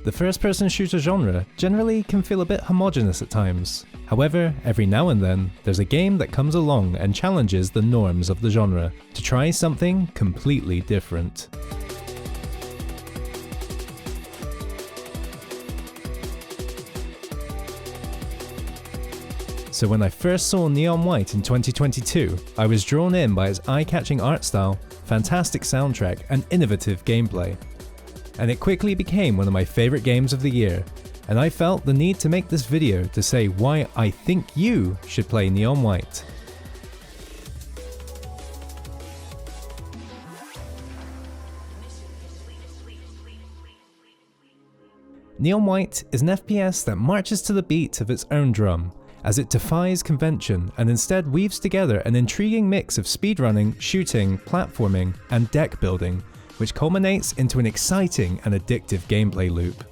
The first-person shooter genre generally can feel a bit homogeneous at times. However, every now and then, there's a game that comes along and challenges the norms of the genre to try something completely different. So when I first saw Neon White in 2022, I was drawn in by its eye-catching art style, fantastic soundtrack, and innovative gameplay. And it quickly became one of my favorite games of the year, and I felt the need to make this video to say why I think you should play Neon White. Neon White is an FPS that marches to the beat of its own drum, as it defies convention and instead weaves together an intriguing mix of speedrunning, shooting, platforming, and deck building, which culminates into an exciting and addictive gameplay loop.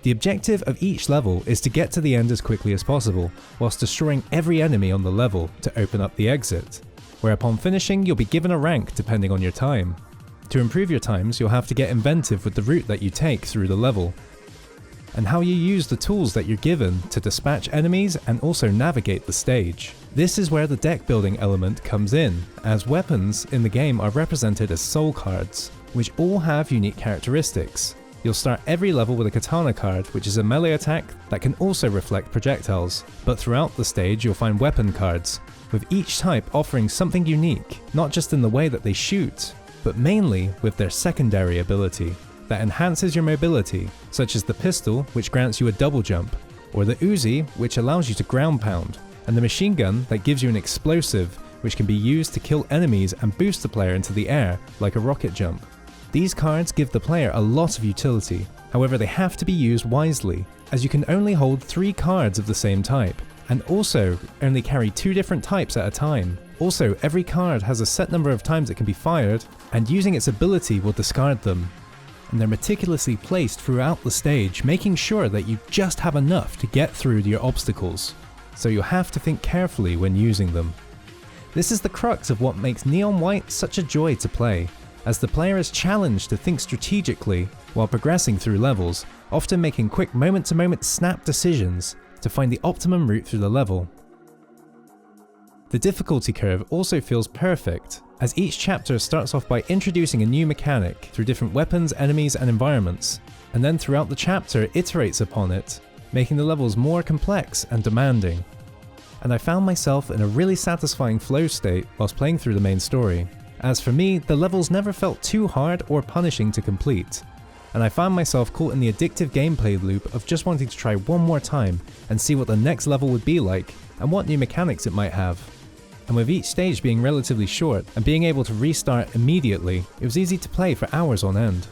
The objective of each level is to get to the end as quickly as possible, whilst destroying every enemy on the level to open up the exit, where upon finishing you'll be given a rank depending on your time. To improve your times, you'll have to get inventive with the route that you take through the level, and how you use the tools that you're given to dispatch enemies and also navigate the stage. This is where the deck building element comes in, as weapons in the game are represented as soul cards, which all have unique characteristics. You'll start every level with a katana card, which is a melee attack that can also reflect projectiles, but throughout the stage you'll find weapon cards, with each type offering something unique, not just in the way that they shoot, but mainly with their secondary ability that enhances your mobility, such as the pistol, which grants you a double jump, or the Uzi, which allows you to ground pound, and the machine gun that gives you an explosive, which can be used to kill enemies and boost the player into the air, like a rocket jump. These cards give the player a lot of utility, however they have to be used wisely, as you can only hold 3 cards of the same type, and also only carry 2 different types at a time. Also, every card has a set number of times it can be fired, and using its ability will discard them. And they're meticulously placed throughout the stage, making sure that you just have enough to get through your obstacles, so you'll have to think carefully when using them. This is the crux of what makes Neon White such a joy to play, as the player is challenged to think strategically while progressing through levels, often making quick moment-to-moment snap decisions to find the optimum route through the level. The difficulty curve also feels perfect, as each chapter starts off by introducing a new mechanic through different weapons, enemies, and environments, and then throughout the chapter iterates upon it, making the levels more complex and demanding. And I found myself in a really satisfying flow state whilst playing through the main story. As for me, the levels never felt too hard or punishing to complete, and I found myself caught in the addictive gameplay loop of just wanting to try one more time and see what the next level would be like and what new mechanics it might have. And with each stage being relatively short and being able to restart immediately, it was easy to play for hours on end.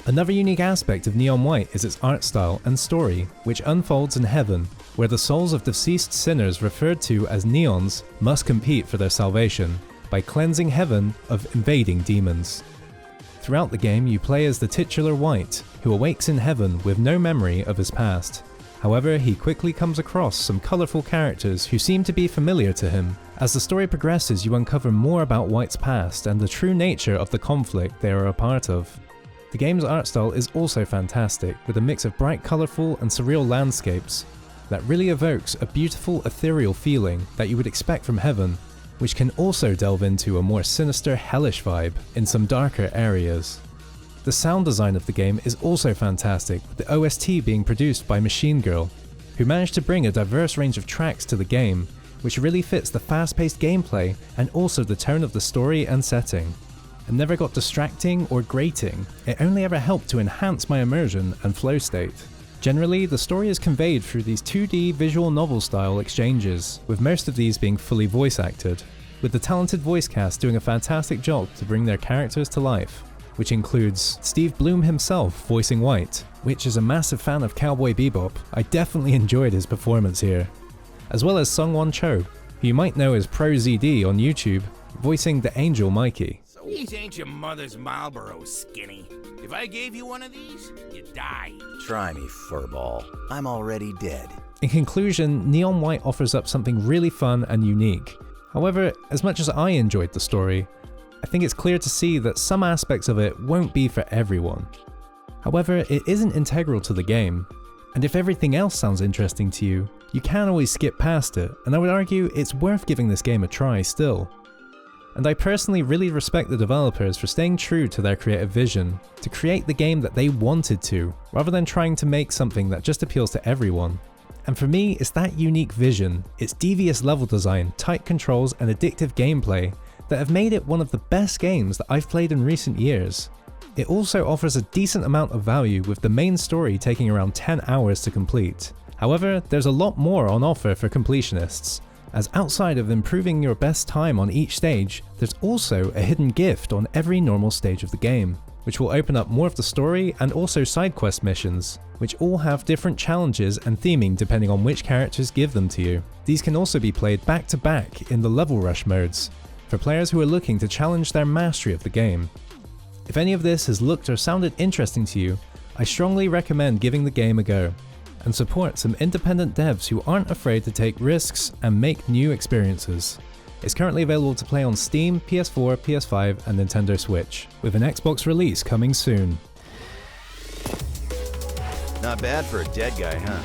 Another unique aspect of Neon White is its art style and story, which unfolds in heaven, where the souls of deceased sinners referred to as neons must compete for their salvation by cleansing heaven of invading demons. Throughout the game, you play as the titular White, who awakes in heaven with no memory of his past. However, he quickly comes across some colourful characters who seem to be familiar to him. As the story progresses, you uncover more about White's past and the true nature of the conflict they are a part of. The game's art style is also fantastic, with a mix of bright, colourful and surreal landscapes that really evokes a beautiful, ethereal feeling that you would expect from heaven, which can also delve into a more sinister, hellish vibe in some darker areas. The sound design of the game is also fantastic, with the OST being produced by Machine Girl, who managed to bring a diverse range of tracks to the game, which really fits the fast-paced gameplay and also the tone of the story and setting. It never got distracting or grating, it only ever helped to enhance my immersion and flow state. Generally, the story is conveyed through these 2D visual novel style exchanges, with most of these being fully voice acted, with the talented voice cast doing a fantastic job to bring their characters to life, which includes Steve Blum himself voicing White, which is a massive fan of Cowboy Bebop. I definitely enjoyed his performance here, as well as Sungwon Cho, who you might know as ProZD on YouTube, voicing the Angel Mikey. So these ain't your mother's Marlboro, Skinny. If I gave you one of these, you'd die. Try me, furball. I'm already dead. In conclusion, Neon White offers up something really fun and unique. However, as much as I enjoyed the story, I think it's clear to see that some aspects of it won't be for everyone. However, it isn't integral to the game, and if everything else sounds interesting to you, you can always skip past it, and I would argue it's worth giving this game a try still. And I personally really respect the developers for staying true to their creative vision, to create the game that they wanted to, rather than trying to make something that just appeals to everyone. And for me, it's that unique vision, its devious level design, tight controls and addictive gameplay that have made it one of the best games that I've played in recent years. It also offers a decent amount of value, with the main story taking around 10 hours to complete. However, there's a lot more on offer for completionists, as outside of improving your best time on each stage, there's also a hidden gift on every normal stage of the game, which will open up more of the story and also side quest missions, which all have different challenges and theming depending on which characters give them to you. These can also be played back to back in the level rush modes, for players who are looking to challenge their mastery of the game. If any of this has looked or sounded interesting to you, I strongly recommend giving the game a go, and support some independent devs who aren't afraid to take risks and make new experiences. It's currently available to play on Steam, PS4, PS5 and Nintendo Switch, with an Xbox release coming soon. Not bad for a dead guy, huh?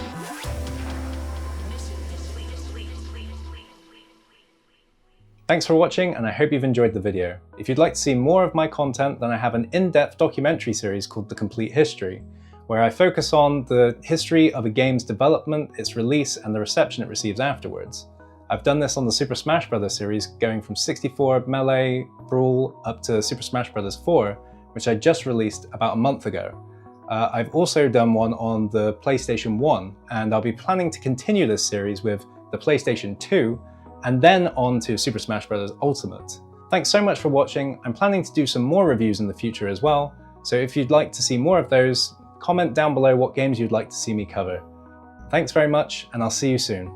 Thanks for watching, and I hope you've enjoyed the video. If you'd like to see more of my content, then I have an in-depth documentary series called The Complete History, where I focus on the history of a game's development, its release, and the reception it receives afterwards. I've done this on the Super Smash Bros. Series, going from 64 Melee, Brawl, up to Super Smash Bros. 4, which I just released about a month ago. I've also done one on the PlayStation 1, and I'll be planning to continue this series with the PlayStation 2, and then on to Super Smash Bros. Ultimate. Thanks so much for watching. I'm planning to do some more reviews in the future as well, so if you'd like to see more of those, comment down below what games you'd like to see me cover. Thanks very much, and I'll see you soon.